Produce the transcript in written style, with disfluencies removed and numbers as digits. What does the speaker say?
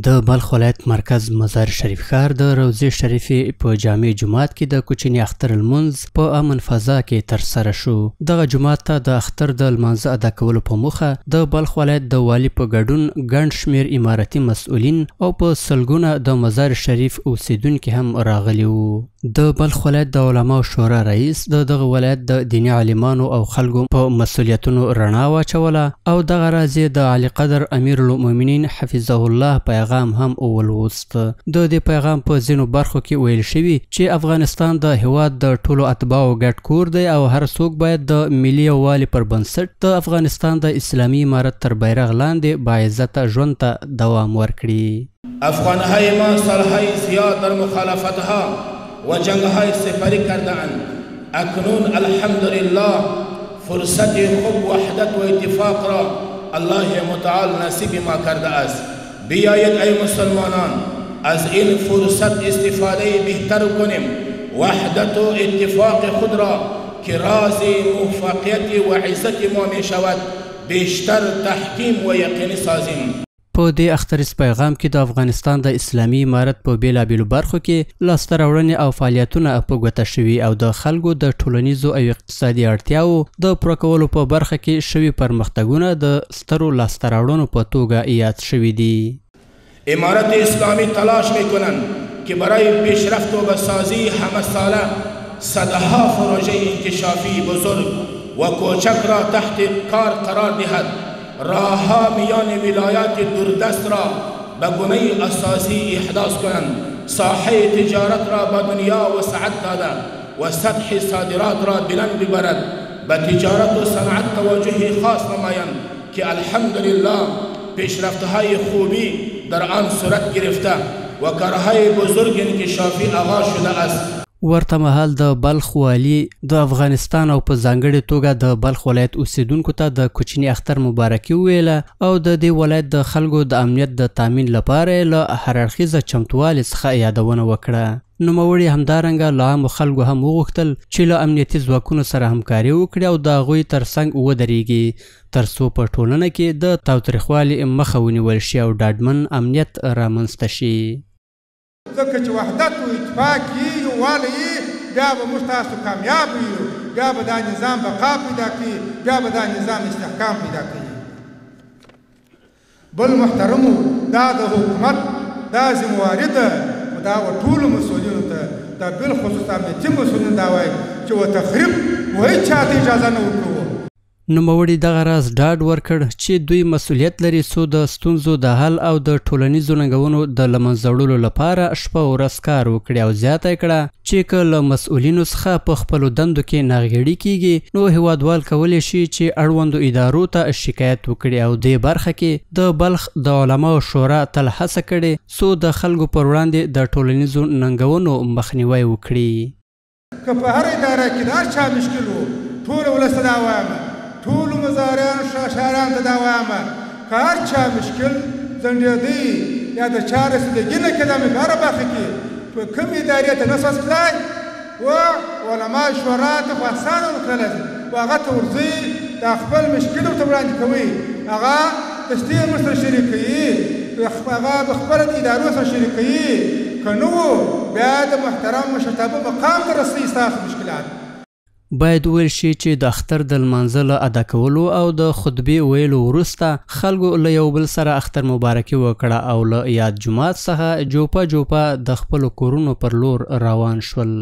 د بلخ ولایت مرکز مزار شریف ښار د روضې شریفې په جامع جومات کې د کوچني اختر لمونځ په امن فضا کې ترسره شو. دغه جومات ته د اختر د لمانځه ادا کولو په موخه د بلخ ولایت د والي په ګډون ګڼ شمېر امارتي مسؤلین او په سلګونه د مزار شریف اوسیدونکي هم راغلي وو. د بلخ ولایت د علماو شورا رئیس د دغه ولایت د دیني عالمانو او خلکو په مسؤلیتونو رڼا واچوله او دغه راز یې د عالی قدر امیر المؤمنین حفظه الله پیغام هم ولوست. د دې پیغام په ځینو برخو کې ویل شوي چې افغانستان د هیواد د ټولو اتباعو ګډ کور دی او هر څوک باید د ملي یووالي پر بنسټ د افغانستان د اسلامي امارت تر بیرغ لاندې باعزته ژوند ته دوام ورکړي. افغانهای ما سالهای زیاد در مخالفتها و جنگهای سپری کرده‌اند. اکنون الحمدلله فرصت خوب وحدت و اتفاق را الله متعال نصیب ما کرده است. بیایید ای مسلمانان از این فرصت استفاده بهتر کنیم، وحدت و اتفاق خود را که راز موفقیت و عزت ما می شود بیشتر تحکیم و یقینی سازیم. په دې اختریز پیغام کې د افغانستان د اسلامي امارت په بیلابیلو برخو کې لاسته راوړنې او فعالیتونه په ګوته شوي او د خلکو د ټولنیزو او اقتصادي اړتیاوو د پوره کولو په برخه کې شوي پرمختګونه د سترو لاسته راوړنو په توګه یاد شوي دي. امارت اسلامی تلاش میکنند که برای پیشرفت و بسازی همه ساله صدها پروژه انکشافی بزرگ و کوچک را تحت کار قرار دهد. راهها میان ولایات دوردست را به گونه اساسی احداث کنند، ساحه تجارت را به دنیا وسعت داده و سطح صادرات را بلند ببرد. به تجارت و صنعت توجه خاص نمایند که الحمدلله پیشرفت‌های خوبی در آن صورت گرفته و کارهای بزرگ انکشافی آغاز شده است. ورته مهال د بلخ والي د افغانستان او په ځانګړې توګه د بلخ ولایت اوسیدونکو ته د کوچني اختر مبارکي وویله او د دې ولایت د خلکو د امنیت د تامین لپاره له هر اړخیزه چمتووالي څخه یادونه وکړه. نوموړي همدارنګه له عامو خلکو هم وغوښتل چې له امنیتي ځواکونو سره همکاري وکړي او د هغوی ترڅنګ ودرېږي ترڅو په ټولنه کې د تاوتریخوالي مخه ونیول شي او ډاډمن امنیت رامنځته شي. ځکه چې وحدت و اتفاق یې یووالی یې بیا به موږ تاسو کامیاب یو، بیا به دا نظام بقا پیدا کړي، بیا به دا نظام استحکام پیدا کړي. بل محترمو دا د حکومت دا ذمواري ده دا ټولو مسؤلینو ته دا بالخصوص امنیتي مسؤلین دا وایي چې و تخریب و هیڅ چاته اجازه نه ورکوو. نوموړي دغه راز ډاډ ورکړ چې دوی مسؤلیت لري څو د ستونزو د حل او د ټولنیزو ننګونو د له منځه وړلو لپاره شپه او ورځ کار وکړي او زیاته یې کړه چې که له مسؤلینو څخه په خپلو دندو کې ناغېړي کیږي نو هیوادوال کولی شي چې اړوندو ادارو ته شکایت وکړي او دې برخه کې د بلخ د علماو شورا تل هڅه کړې څو د خلکو پر وړاندې د ټولنیزو ننګونو مخنیوی وکړي. که په هر اداره کې د هر چا مشکل و ټول ولس ته دا وایم، ټولو مزاریانو شاعرانو ته دا وایم که هر چا مشکل ځنډېدی یا د چا رسیدګي نه کېده مې په هره برخه کې په کومې ادارې ته نس وسپړی و علما شورا ته په اسانه ورکړلی و هغه ته ورځئ دا خپل مشکل ورته وړاندې کوئ، هغه دستې موږ سره شریکوي، هغه د خپلو ادارو سره شریکوي، که نه و بیا د محترم مشرتابه مقام ته رسوي ستاسو مشکلات. باید ویل شي چې د اختر د لمانځه له ادا کولو او د خطبې ویلو وروسته خلکو له یو بل سره اختر مبارکي وکړه او له یاد جومات څخه جوپه د خپلو کورونو پر لور روان شول.